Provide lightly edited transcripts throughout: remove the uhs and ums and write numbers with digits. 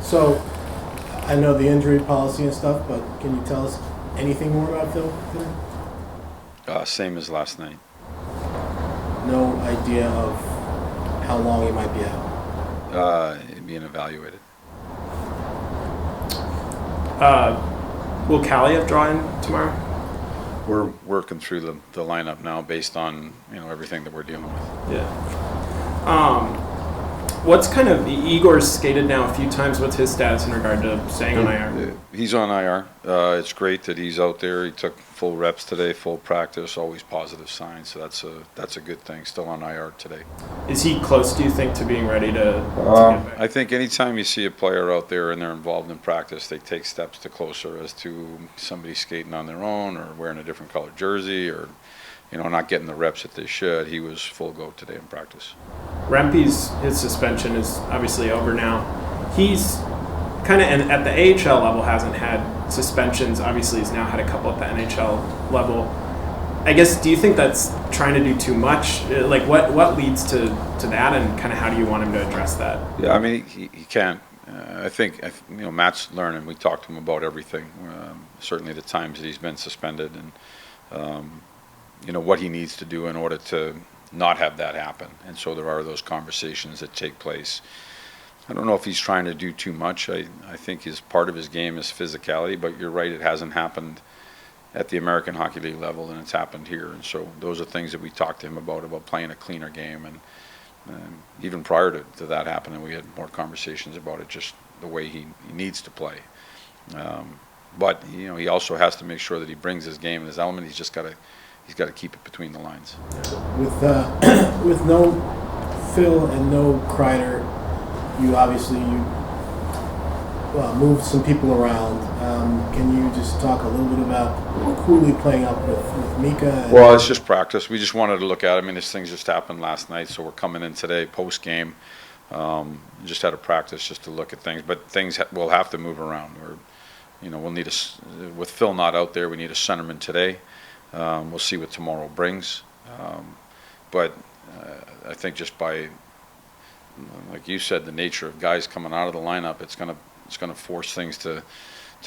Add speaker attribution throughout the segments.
Speaker 1: So, I know the injury policy and stuff, but can you tell us anything more about Phil today?
Speaker 2: Same as last night.
Speaker 1: No idea of how long he might be out.
Speaker 2: Being evaluated.
Speaker 3: Will Kaliev draw in tomorrow?
Speaker 2: We're working through the lineup now based on everything that we're dealing with.
Speaker 3: Yeah. What's kind of Igor's skated now a few times? What's his status in regard to staying on IR?
Speaker 2: He's on IR. It's great that he's out there. He took full reps today, full practice. Always positive signs. So that's a good thing. Still on IR today.
Speaker 3: Is he close, do you think, to being ready to get back?
Speaker 2: I think anytime you see a player out there and they're involved in practice, they take steps to closer as to somebody skating on their own or wearing a different colored jersey or not getting the reps that they should. He was full go today in practice.
Speaker 3: His suspension is obviously over now. He's kind of at the AHL level hasn't had suspensions. Obviously, he's now had a couple at the NHL level. I guess, do you think that's trying to do too much? Like, what leads to that, and kind of how do you want him to address that?
Speaker 2: Yeah, I mean, he can. I think Matt's learning. We talked to him about everything. Certainly the times that he's been suspended and what he needs to do in order to not have that happen. And so there are those conversations that take place. I don't know if he's trying to do too much. I think part of his game is physicality, but you're right, it hasn't happened at the American Hockey League level, and it's happened here. And so those are things that we talked to him about playing a cleaner game. And even prior to that happening, we had more conversations about it, just the way he needs to play. But he also has to make sure that he brings his game and his element. He's got to keep it between the lines.
Speaker 1: With no Phil and no Kreider, you obviously moved some people around. Can you just talk a little bit about Cooley playing up with Mika?
Speaker 2: Well, it's just practice. We just wanted to look at it. I mean, this thing just happened last night, so we're coming in today post game. Just had a practice just to look at things, but things will have to move around. We'll need with Phil not out there, we need a centerman today. We'll see what tomorrow brings. But I think just by, like you said, the nature of guys coming out of the lineup, it's gonna force things to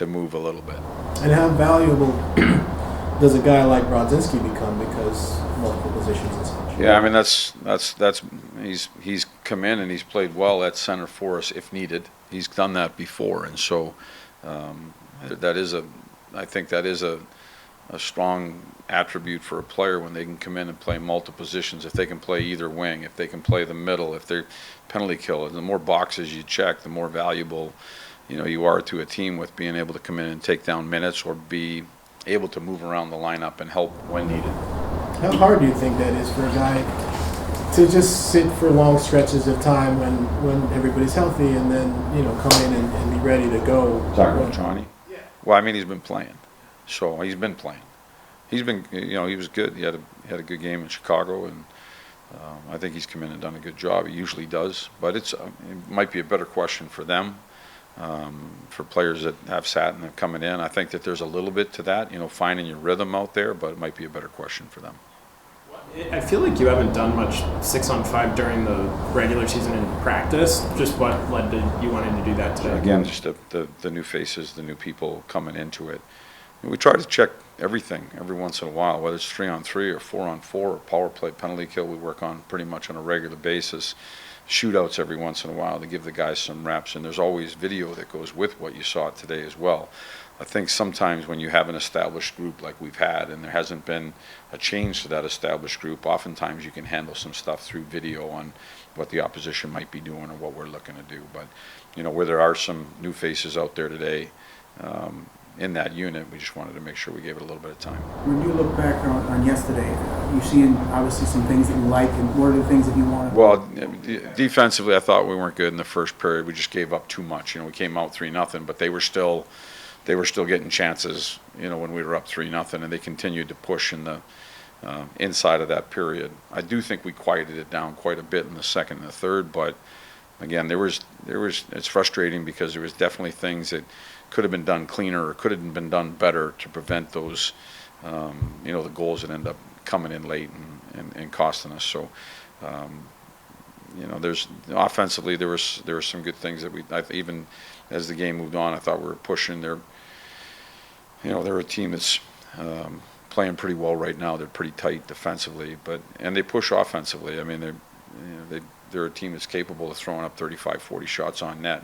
Speaker 2: move a little bit.
Speaker 1: And how valuable does a guy like Brodzinski become because multiple positions and such?
Speaker 2: Yeah, I mean that's he's come in and he's played well at center for us if needed. He's done that before, and so I think that is a strong attribute for a player when they can come in and play multiple positions. If they can play either wing, if they can play the middle, if they're penalty kill, the more boxes you check, the more valuable you are to a team with being able to come in and take down minutes or be able to move around the lineup and help when needed.
Speaker 1: How hard do you think that is for a guy to just sit for long stretches of time when everybody's healthy and then come in and be ready to go?
Speaker 2: Talking about Johnny? Yeah. Well, I mean, he's been playing. So he's been playing. He's been, he was good. He had a good game in Chicago, and I think he's come in and done a good job. He usually does, but it might be a better question for them, for players that have sat and are coming in. I think that there's a little bit to that, finding your rhythm out there, but it might be a better question for them.
Speaker 3: I feel like you haven't done much 6-on-5 during the regular season in practice. Just what led to you wanting to do that today?
Speaker 2: Again, just the new faces, the new people coming into it. We try to check everything every once in a while, whether it's 3-on-3 or 4-on-4 or power play, penalty kill. We work on pretty much on a regular basis. Shootouts every once in a while to give the guys some reps, and there's always video that goes with what you saw today as well. I think sometimes when you have an established group like we've had and there hasn't been a change to that established group, oftentimes you can handle some stuff through video on what the opposition might be doing or what we're looking to do. But where there are some new faces out there today, in that unit, we just wanted to make sure we gave it a little bit of time.
Speaker 4: When you look back on yesterday, you've seen obviously some things that you like, and what are the things that you want?
Speaker 2: Well, defensively, I thought we weren't good in the first period. We just gave up too much. We came out 3-0, but they were still getting chances. When we were up 3-0, and they continued to push in the inside of that period. I do think we quieted it down quite a bit in the second and the third, but again, it's frustrating because there was definitely things that could have been done cleaner or could have been done better to prevent those, the goals that end up coming in late and costing us. So, you know, there's offensively there were some good things that even as the game moved on, I thought we were pushing. They're a team that's playing pretty well right now. They're pretty tight defensively, and they push offensively. I mean, they're a team that's capable of throwing up 35, 40 shots on net.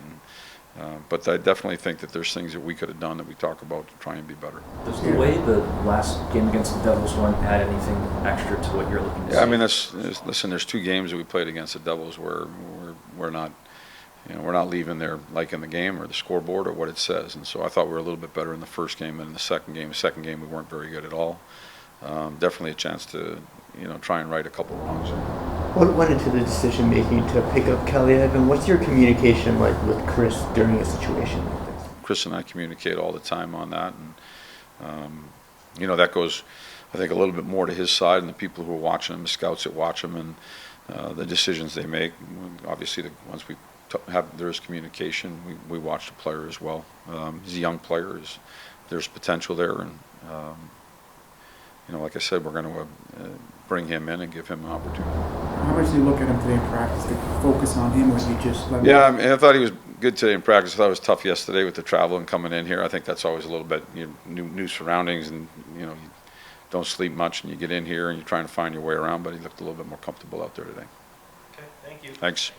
Speaker 2: But I definitely think that there's things that we could have done that we talk about to try and be better.
Speaker 5: Does the way the last game against the Devils went add anything extra to what you're looking to see?
Speaker 2: Yeah, I mean, listen, there's 2 games that we played against the Devils where we're not, we're not leaving there liking the game or the scoreboard or what it says. And so I thought we were a little bit better in the first game than in the second game. The second game we weren't very good at all. Definitely a chance to, try and right a couple wrongs.
Speaker 6: What went into the decision making to pick up Kaliev, and what's your communication like with Chris during a situation like this?
Speaker 2: Chris and I communicate all the time on that, and that goes, I think, a little bit more to his side and the people who are watching him, the scouts that watch him, and the decisions they make. Obviously, once there's communication, we watch the player as well. He's a young player. There's potential there, and like I said, we're going to bring him in and give him an opportunity.
Speaker 4: How much do you look at him today in practice? Did you focus on him, or did you just let him?
Speaker 2: Yeah, I mean, I thought he was good today in practice. I thought it was tough yesterday with the travel and coming in here. I think that's always a little bit new surroundings, and you don't sleep much, and you get in here and you're trying to find your way around. But he looked a little bit more comfortable out there today.
Speaker 3: Okay, thank you.
Speaker 2: Thanks.